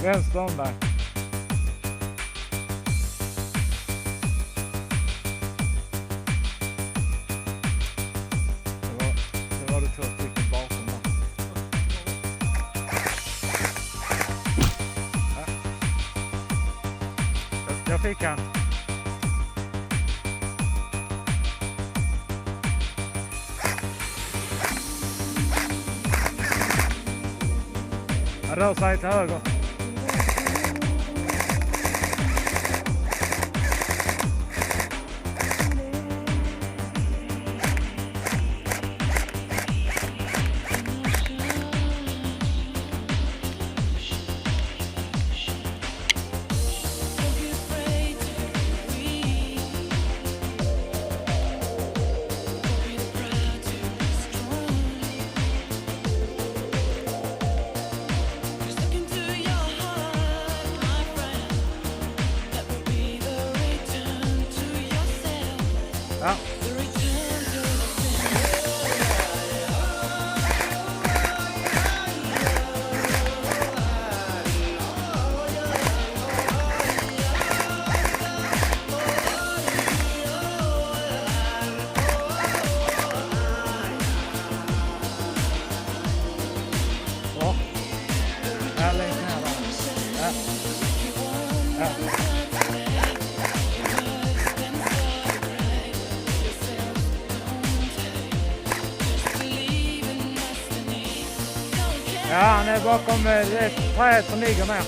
Vänster om dig. Det var det 2 stycken bakom där. Ja. Jag fick han. Han rör sig till höger. Ja. Så. Här längst ner där. Ja. Ja. Ja, han är bakom ett träd som ligger ner.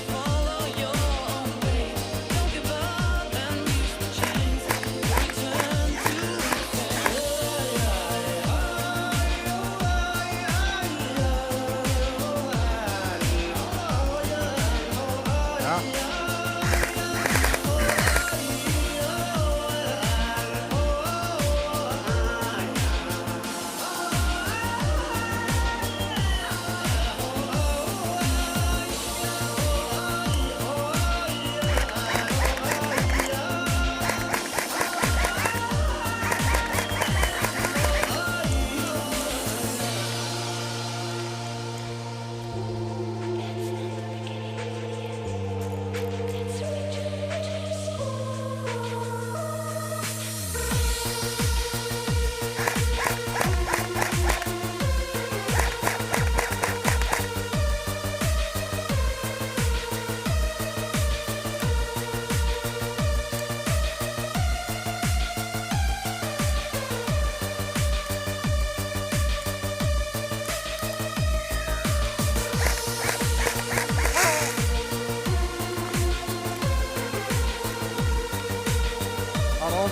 Ja. Hallå.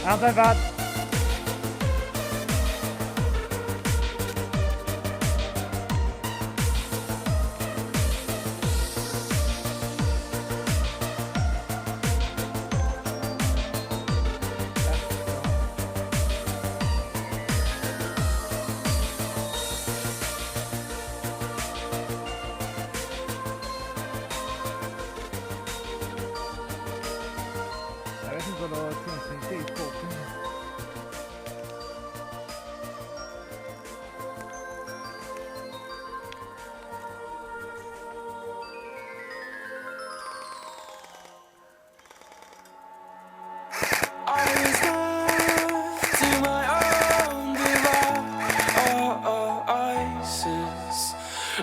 Han träffat. Jag vet inte vad det var tänkt dit på.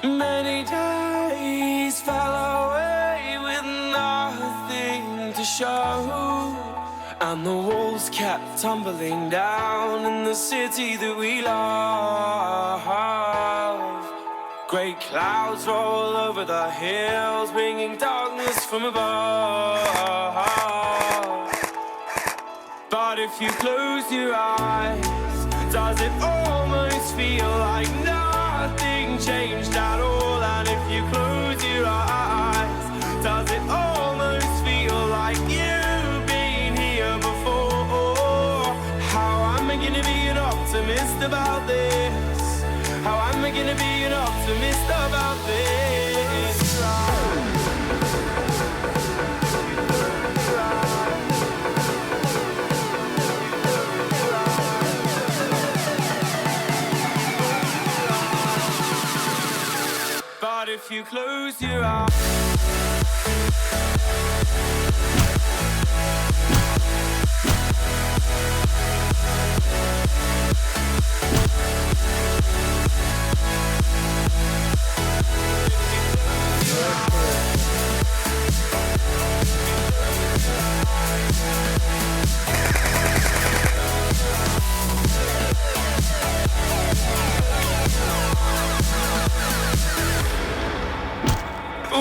Many days fell away with nothing to show, and the walls kept tumbling down in the city that we love. Great clouds roll over the hills, bringing darkness from above. But But if you close your eyes, does it almost feel like nothing changed at all? And if you close your eyes, does it almost feel like you've been here before? How am I gonna be an optimist about this? How am I gonna be an optimist about this? But if you close your eyes,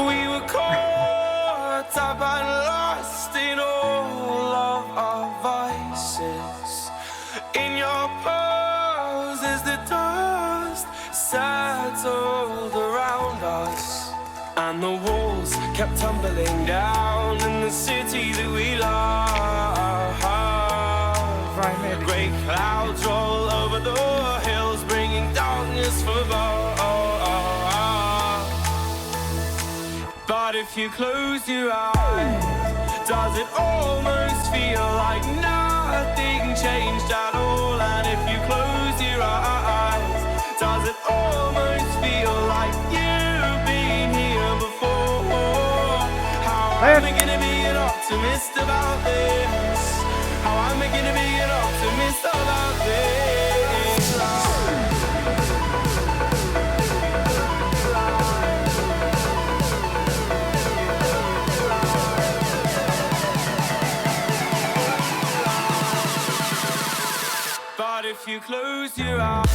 we were caught up and lost in all of our vices. In your pose as the dust settled around us, and the walls kept tumbling down in the city that we love. Great clouds roll over the hills, bringing darkness for both. But if you close your eyes, does it almost feel like nothing changed at all? And if you close your eyes, does it almost feel like you've been here before? How am I gonna be an optimist about this? How am I gonna be an optimist about this? But if you close your eyes,